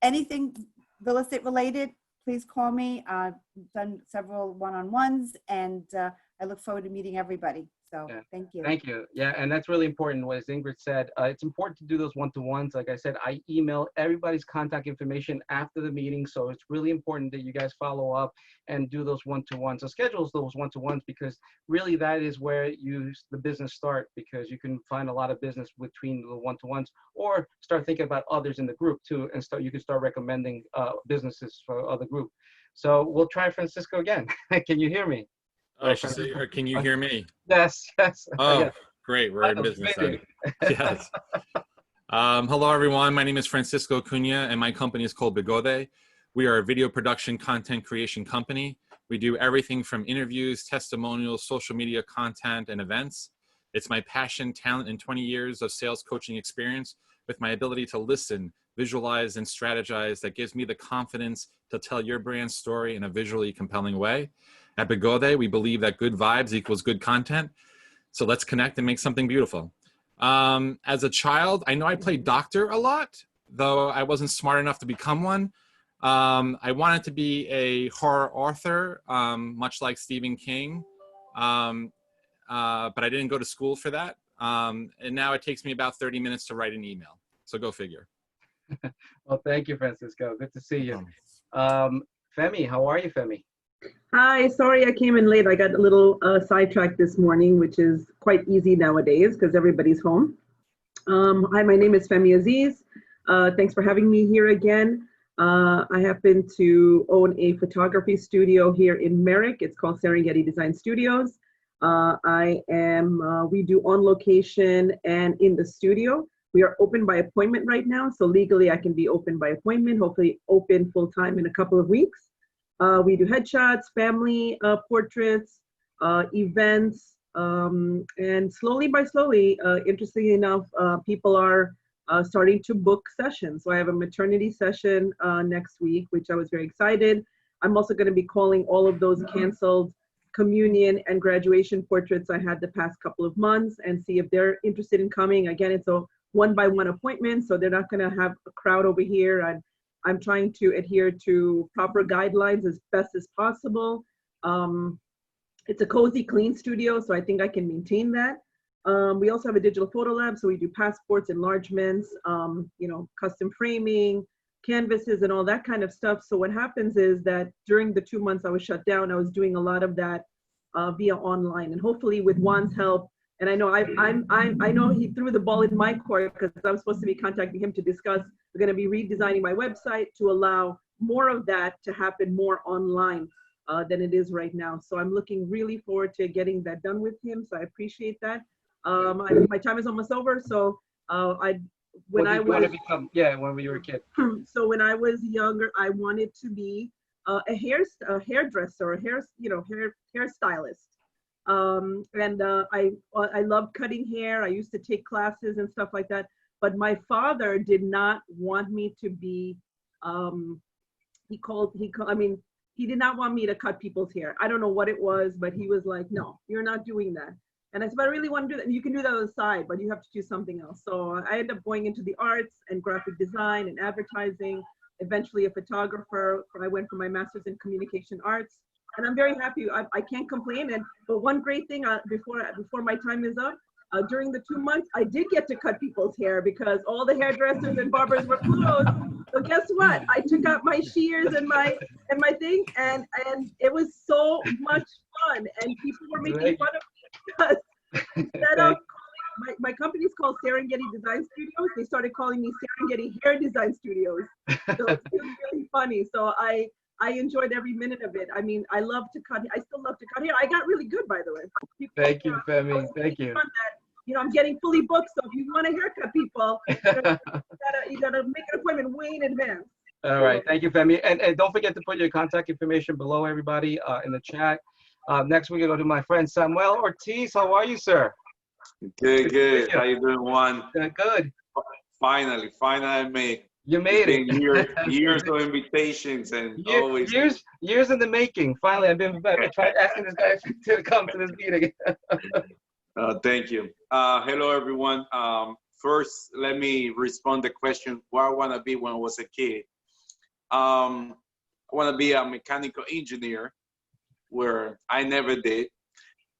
anything real estate related, please call me. I've done several one-on-ones, and I look forward to meeting everybody. So thank you. Thank you. Yeah, and that's really important. As Ingrid said, it's important to do those one-to-ones. Like I said, I email everybody's contact information after the meeting. So it's really important that you guys follow up and do those one-to-ones. So schedule those one-to-ones, because really that is where the business start, because you can find a lot of business between the one-to-ones, or start thinking about others in the group too. And you can start recommending businesses for other group. So we'll try Francisco again. Can you hear me? Oh, or can you hear me? Yes. Oh, yes. Great. We're in business then. Yes. Hello, everyone. My name is Francisco Cunha, and my company is called Bigode. We are a video production content creation company. We do everything from interviews, testimonials, social media content, and events. It's my passion, talent, and 20 years of sales coaching experience with my ability to listen, visualize, and strategize that gives me the confidence to tell your brand story in a visually compelling way. At Bigode, we believe that good vibes equals good content. So let's connect and make something beautiful. As a child, I know I played doctor a lot, though I wasn't smart enough to become one. I wanted to be a horror author, much like Stephen King, but I didn't go to school for that. And now it takes me about 30 minutes to write an email. So go figure. Well, thank you, Francisco. Good to see you. Femi, how are you, Femi? Hi, sorry I came in late. I got a little sidetracked this morning, which is quite easy nowadays because everybody's home. Hi, my name is Femi Aziz. Thanks for having me here again. I happen to own a photography studio here in Merrick. It's called Serengeti Design Studios. We do on location and in the studio. We are open by appointment right now. So legally I can be open by appointment, hopefully open full time in a couple of weeks. We do headshots, family portraits, events, and slowly by slowly, interestingly enough, people are starting to book sessions. So I have a maternity session next week, which I was very excited. I'm also going to be calling all of those canceled communion and graduation portraits I had the past couple of months and see if they're interested in coming. Again, it's a one-by-one appointment, so they're not going to have a crowd over here. And I'm trying to adhere to proper guidelines as best as possible. It's a cozy, clean studio, so I think I can maintain that. We also have a digital photo lab, so we do passports, enlargements, custom framing, canvases, and all that kind of stuff. So what happens is that during the 2 months I was shut down, I was doing a lot of that via online, and hopefully with Juan's help. And I know I know he threw the ball in my court because I was supposed to be contacting him to discuss. We're going to be redesigning my website to allow more of that to happen more online than it is right now. So I'm looking really forward to getting that done with him. So I appreciate that. My time is almost over. So when I was when we were a kid. So when I was younger, I wanted to be a hairdresser, a hairstylist. I loved cutting hair. I used to take classes and stuff like that. But my father did not want me to be. He did not want me to cut people's hair. I don't know what it was, but he was like, "No, you're not doing that." And I said, "But I really want to do that." And you can do that on the side, but you have to do something else. So I ended up going into the arts and graphic design and advertising. Eventually, a photographer. I went for my master's in communication arts. And I'm very happy. I can't complain. But one great thing before my time is up, during the 2 months, I did get to cut people's hair because all the hairdressers and barbers were closed. So guess what? I took out my shears and my thing, and it was so much fun. And people were making fun of me because instead of my company's called Serengeti Design Studios. They started calling me Serengeti Hair Design Studios. So it's really funny. So I enjoyed every minute of it. I mean, I love to cut. I still love to cut hair. I got really good, by the way. Thank you, Femi. Thank you. I'm getting fully booked. So if you want a haircut, people, you gotta make an appointment way in advance. All right. Thank you, Femi. And don't forget to put your contact information below, everybody, in the chat. Next, we're going to go to my friend Samuel Ortiz. How are you, sir? Good. How you doing, Juan? Good. Finally, I made. You made it. Years of invitations and always. Years in the making. Finally, I've been trying asking this guy to come to this meeting. Thank you. Hello, everyone. First, let me respond to the question, what I want to be when I was a kid. I want to be a mechanical engineer, where I never did.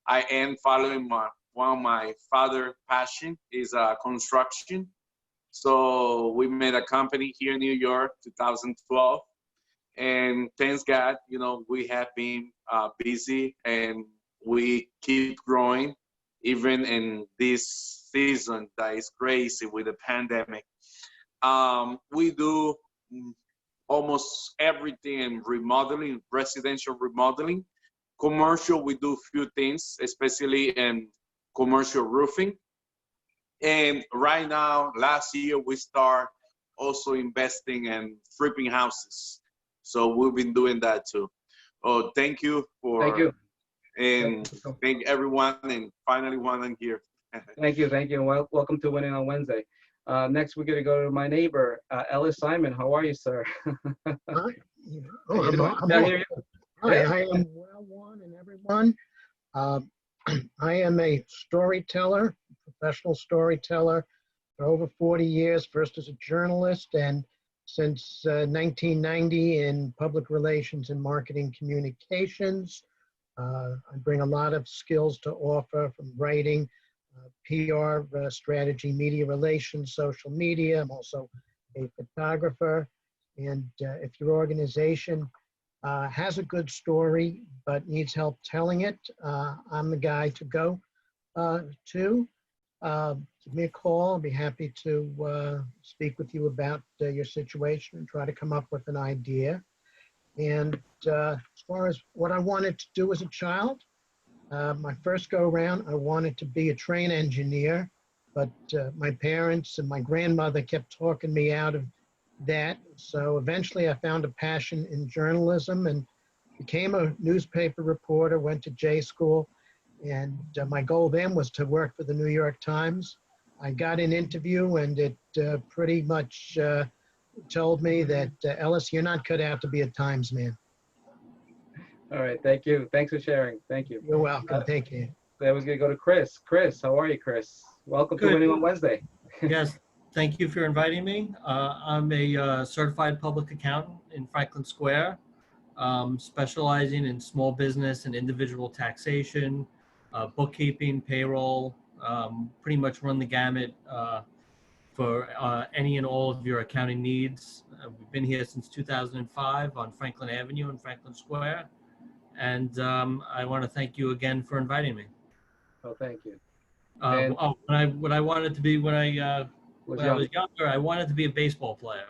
I am following one of my father's passion is construction. So we made a company here in New York, 2012. And thanks God, we have been busy and we keep growing even in this season that is crazy with the pandemic. We do almost everything in remodeling, residential remodeling. Commercial, we do few things, especially in commercial roofing. And right now, last year, we start also investing in flipping houses. So we've been doing that too. Oh, thank you Thank you. And thank everyone. And finally, Juan, I'm here. Thank you. Welcome to Winning on Wednesday. Next, we're going to go to my neighbor, Ellis Simon. How are you, sir? Hi. How Oh, you doing? I'm Can I well. hear you? Hi, Yeah. I am well one and everyone. I am a storyteller, professional storyteller for over 40 years, first as a journalist and since 1990 in public relations and marketing communications. I bring a lot of skills to offer from writing, PR, strategy, media relations, social media. I'm also a photographer. And if your organization has a good story but needs help telling it, I'm the guy to go to. Give me a call. I'll be happy to speak with you about your situation and try to come up with an idea. And as far as what I wanted to do as a child, my first go around, I wanted to be a train engineer, but my parents and my grandmother kept talking me out of that. So eventually I found a passion in journalism and became a newspaper reporter, went to J school, and my goal then was to work for the New York Times. I got an interview and it pretty much told me that, Ellis, you're not cut out to be a Times man. All right. Thank you. Thanks for sharing. Thank you. You're welcome. Take care. I was going to go to Chris. Chris, how are you, Chris? Welcome to Good. Winning on Wednesday. Yes, thank you for inviting me. I'm a certified public accountant in Franklin Square, specializing in small business and individual taxation, bookkeeping, payroll, pretty much run the gamut for any and all of your accounting needs. We've been here since 2005 on Franklin Avenue in Franklin Square. And I want to thank you again for inviting me. Oh, thank you. What I wanted to be when I was young. younger, I wanted to be a baseball player.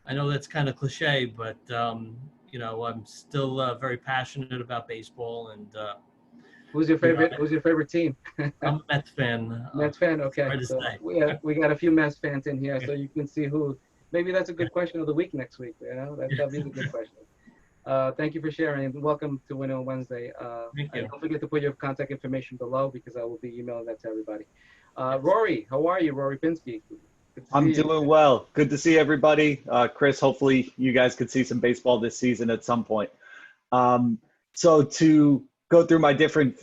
I know that's kind of cliche, but you know, I'm still very passionate about baseball. And Who's your favorite? Who's your favorite team? I'm a Mets fan. Mets fan. Okay. Sorry to So say. we got a few Mets fans in here, so you can see who. Maybe that's a good question of the week next week. You know, that'd be a good question. Thank you for sharing and welcome to Winning on Wednesday. Thank you. And don't forget to put your contact information below because I will be emailing that to everybody. Rory, how are you? Rory Pinsky. I'm doing well. Good to see everybody. Chris, hopefully you guys could see some baseball this season at some point. So to go through my different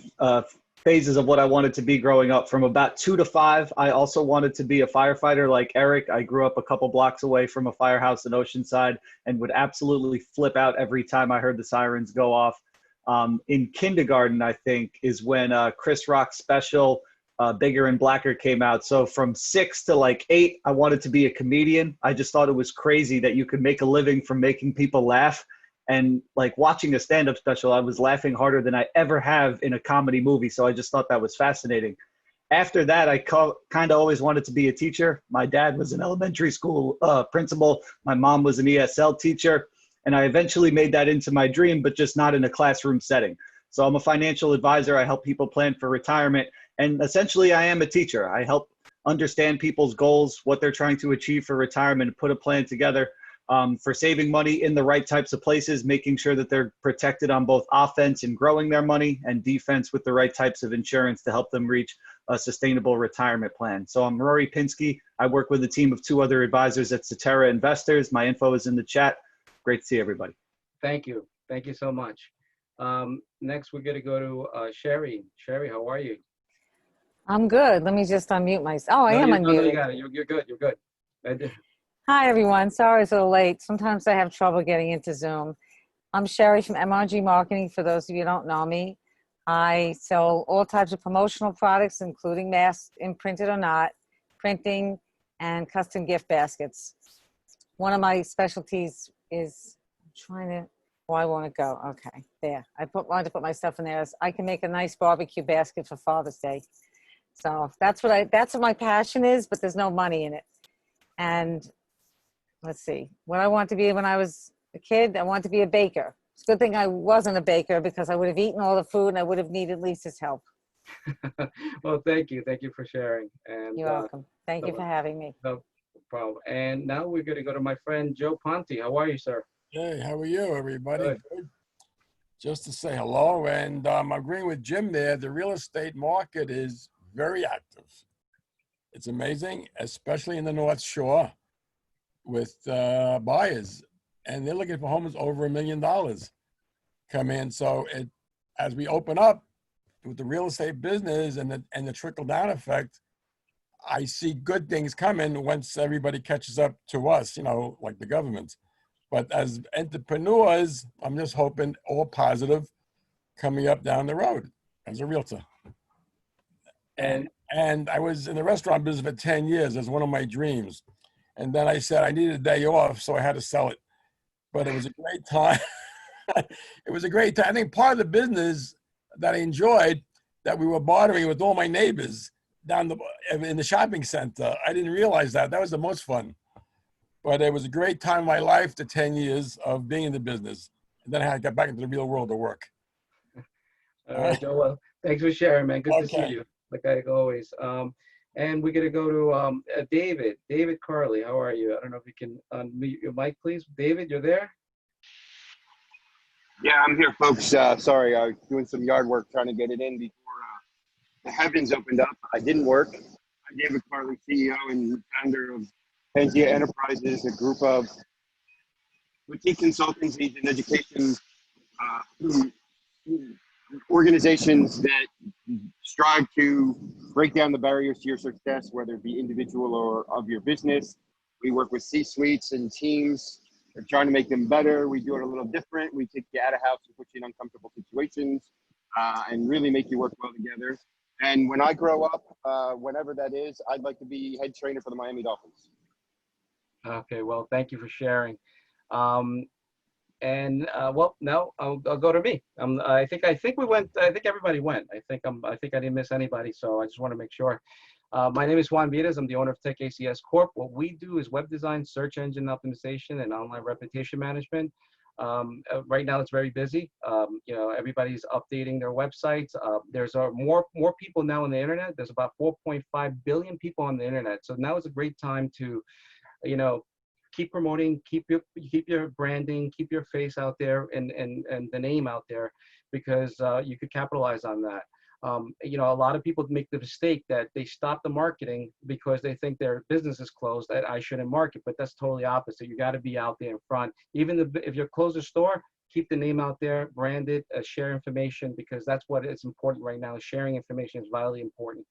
phases of what I wanted to be growing up, from about 2 to 5, I also wanted to be a firefighter like Eric. I grew up a couple blocks away from a firehouse in Oceanside and would absolutely flip out every time I heard the sirens go off. In kindergarten, I think, is when Chris Rock's special, Bigger and Blacker, came out. So from 6 to like 8, I wanted to be a comedian. I just thought it was crazy that you could make a living from making people laugh. And like watching a stand-up special, I was laughing harder than I ever have in a comedy movie. So I just thought that was fascinating. After that, I kind of always wanted to be a teacher. My dad was an elementary school principal. My mom was an ESL teacher. And I eventually made that into my dream, but just not in a classroom setting. So I'm a financial advisor. I help people plan for retirement. And essentially, I am a teacher. I help understand people's goals, what they're trying to achieve for retirement, and put a plan together for saving money in the right types of places, making sure that they're protected on both offense and growing their money, and defense with the right types of insurance to help them reach a sustainable retirement plan. So I'm Rory Pinsky. I work with a team of 2 other advisors at Cetera Investors. My info is in the chat. Great to see everybody. Thank you. Thank you so much. Next, we're going to go to Sherry. Sherry, how are you? I'm good. Let me just unmute myself. Oh, I am unmuted. No, you got it. You're good. You're good. Hi, everyone. Sorry it's a little late. Sometimes I have trouble getting into Zoom. I'm Sherry from MRG Marketing, for those of you who don't know me. I sell all types of promotional products, including masks, imprinted or not, printing, and custom gift baskets. One of my specialties is, I want to go. Okay, there. Wanted to put my stuff in there. I can make a nice barbecue basket for Father's Day. So that's what my passion is, but there's no money in it. And let's see, what I want to be when I was a kid, I wanted to be a baker. It's a good thing I wasn't a baker because I would have eaten all the food and I would have needed Lisa's help. Well, thank you. Thank you for sharing. And You're welcome. Thank you for having me. No problem. And now we're going to go to my friend Joe Ponte. How are you, sir? Hey, how are you, everybody? Good. Good. Just to say hello, and I'm agreeing with Jim there. The real estate market is very active. It's amazing, especially in the North Shore with buyers. And they're looking for homes over $1 million come in. So as we open up with the real estate business and the trickle down effect, I see good things coming once everybody catches up to us, like the government. But as entrepreneurs, I'm just hoping all positive coming up down the road as a realtor. And I was in the restaurant business for 10 years. That's one of my dreams. And then I said I needed a day off, so I had to sell it. But it was a great time. It was a great time. I think part of the business that I enjoyed, that we were bartering with all my neighbors down in the shopping center. I didn't realize that. That was the most fun. But it was a great time in my life, the 10 years of being in the business. And then I had to get back into the real world to work. All right, Joe. Well, thanks for sharing, man. Good to see you, like always. And we're going to go to David. David Kerley, how are you? I don't know if you can unmute your mic, please. David, you're there? Yeah, I'm here, folks. Sorry, I was doing some yard work trying to get it in before the heavens opened up. I didn't work. I'm David Kerley, CEO and founder of Pangea Enterprises, a group of boutique consultancies and education organizations that strive to break down the barriers to your success, whether it be individual or of your business. We work with C-suites and teams. We're trying to make them better. We do it a little different. We take you out of house and put you in uncomfortable situations and really make you work well together. And when I grow up, whenever that is, I'd like to be head trainer for the Miami Dolphins. Okay, well, thank you for sharing. Well, now I'll go to me. I think we went. I think everybody went. I think I didn't miss anybody. So I just want to make sure. My name is Juan Vidas. I'm the owner of Tech ACS Corp. What we do is web design, search engine optimization, and online reputation management. Right now, it's very busy. Everybody's updating their websites. There's more people now on the internet. There's about 4.5 billion people on the internet. So now is a great time to, keep promoting, keep your branding, keep your face out there and the name out there, because you could capitalize on that. A lot of people make the mistake that they stop the marketing because they think their business is closed, that I shouldn't market, but that's totally opposite. You got to be out there in front. Even if you close a store, keep the name out there, brand it, share information, because that's what is important right now. Sharing information is vitally important.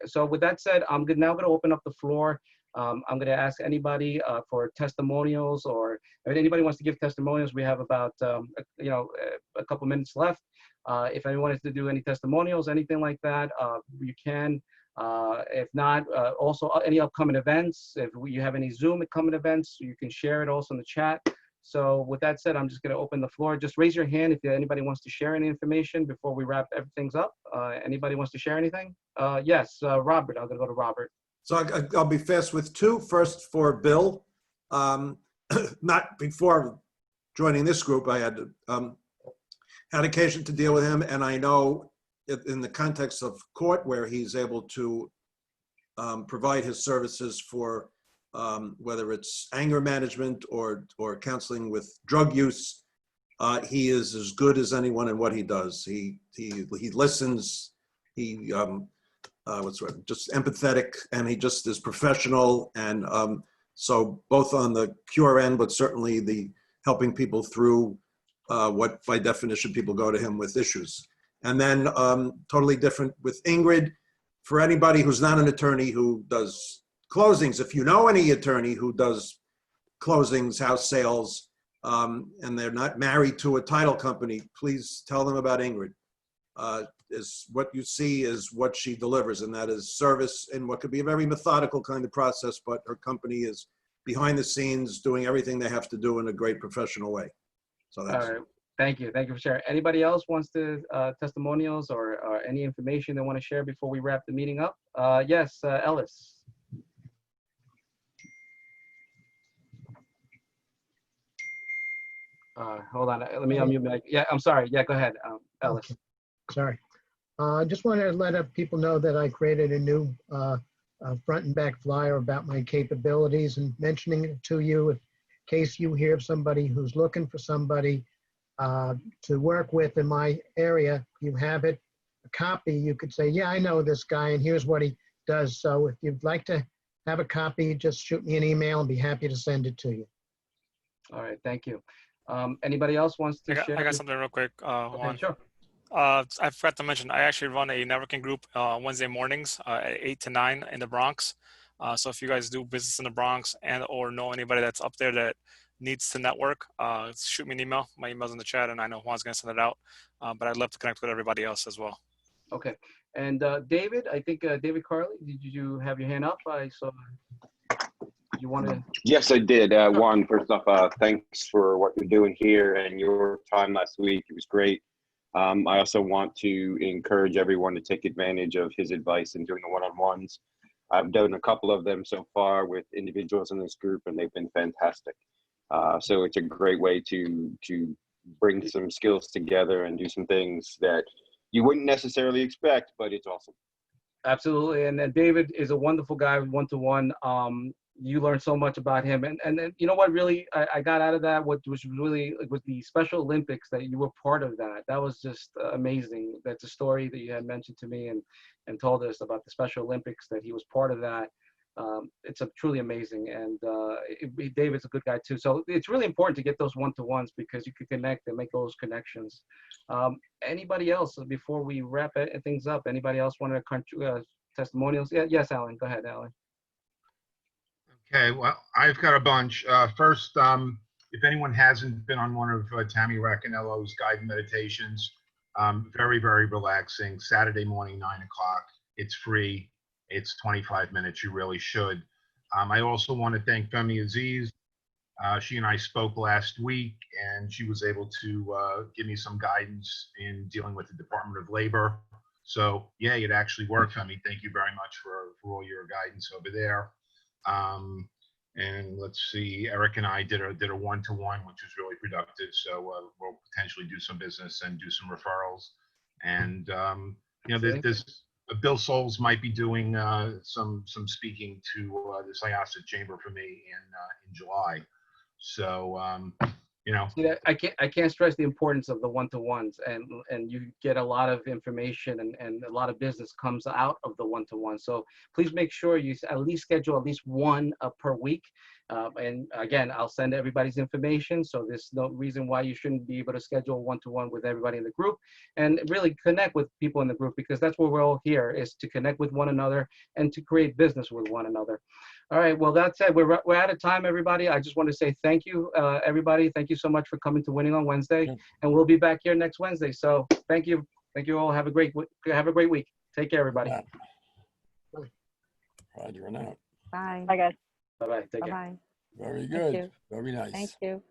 So with that said, I'm now going to open up the floor. I'm going to ask anybody for testimonials, or if anybody wants to give testimonials. We have about a couple minutes left. If anyone wants to do any testimonials, anything like that, you can. If not, also any upcoming events. If you have any Zoom upcoming events, you can share it also in the chat. So with that said, I'm just going to open the floor. Just raise your hand if anybody wants to share any information before we wrap everything up. Anybody wants to share anything? Yes, Robert. I'm going to go to Robert. So I'll be fast with two. First for Bill. Not before joining this group, I had occasion to deal with him, and I know in the context of court where he's able to provide his services for whether it's anger management or counseling with drug use, he is as good as anyone in what he does. He listens. He just empathetic, and he just is professional. And so both on the cure end, but certainly the helping people through what by definition people go to him with issues. And then totally different with Ingrid. For anybody who's not an attorney who does closings, if you know any attorney who does closings, house sales, and they're not married to a title company, please tell them about Ingrid. Is what you see is what she delivers, and that is service in what could be a very methodical kind of process, but her company is behind the scenes doing everything they have to do in a great professional way. So that's all right. Thank you for sharing. Anybody else wants to testimonials or any information they want to share before we wrap the meeting up? Yes, Ellis. Hold on, let me unmute my. Yeah, I'm sorry. Yeah, go ahead, Ellis. Okay. Sorry. I just wanted to let people know that I created a new front and back flyer about my capabilities and mentioning it to you in case you hear of somebody who's looking for somebody to work with in my area. You have it, a copy. You could say, yeah, I know this guy, and here's what he does. So if you'd like to have a copy, just shoot me an email and be happy to send it to you. All right, thank you. Anybody else wants to share? I got something real quick, Okay, Juan. sure. I forgot to mention, I actually run a networking group Wednesday mornings at 8 to 9 in the Bronx. So if you guys do business in the Bronx and or know anybody that's up there that needs to network, shoot me an email. My email's in the chat, and I know Juan's going to send it out. But I'd love to connect with everybody else as well. Okay. And David, I think David Kerley, did you have your hand up? I saw you want to. Yes, I did. Juan, first off, thanks for what you're doing here and your time last week. It was great. I also want to encourage everyone to take advantage of his advice in doing the one-on-ones. I've done a couple of them so far with individuals in this group, and they've been fantastic. So it's a great way to bring some skills together and do some things that you wouldn't necessarily expect, but it's awesome. Absolutely. And then David is a wonderful guy, one-to-one. You learn so much about him. And then, you know what really I got out of that, what was really was the Special Olympics, that you were part of that. That was just amazing. That's a story that you had mentioned to me and told us about the Special Olympics, that he was part of that. It's truly amazing. And David's a good guy too. So it's really important to get those one-to-ones, because you can connect and make those connections. Anybody else before we wrap things up? Anybody else want to testimonials? Yeah, yes, Alan. Go ahead, Alan. Okay, well, I've got a bunch. First, if anyone hasn't been on one of Tammy Raccanello's guided meditations, very, very relaxing. Saturday morning, 9 o'clock. It's free. It's 25 minutes. You really should. I also want to thank Femi Aziz. She and I spoke last week, and she was able to give me some guidance in dealing with the Department of Labor. So, yeah, it actually worked, Femi. Thank you very much for all your guidance over there. And let's see, Eric and I did a one-to-one, which was really productive. So we'll potentially do some business and do some referrals. And you know, there's Bill Souls might be doing some speaking to the Syosset Chamber for me in July. So you know, I can't stress the importance of the one-to-ones, and you get a lot of information and a lot of business comes out of the one-to-one. So please make sure you at least schedule at least one per week. And again, I'll send everybody's information, so there's no reason why you shouldn't be able to schedule one-to-one with everybody in the group and really connect with people in the group, because that's what we're all here, is to connect with one another and to create business with one another. All right, well, that said, we're out of time, everybody. I just want to say thank you, everybody. Thank you so much for coming to Winning on Wednesday, and we'll be back here next Wednesday. So thank you all. Have a great week. Take care, everybody. Roger and out. Bye. Bye, guys. Bye-bye. Take care. Bye-bye. Very Thank good. you. Very nice. Thank you.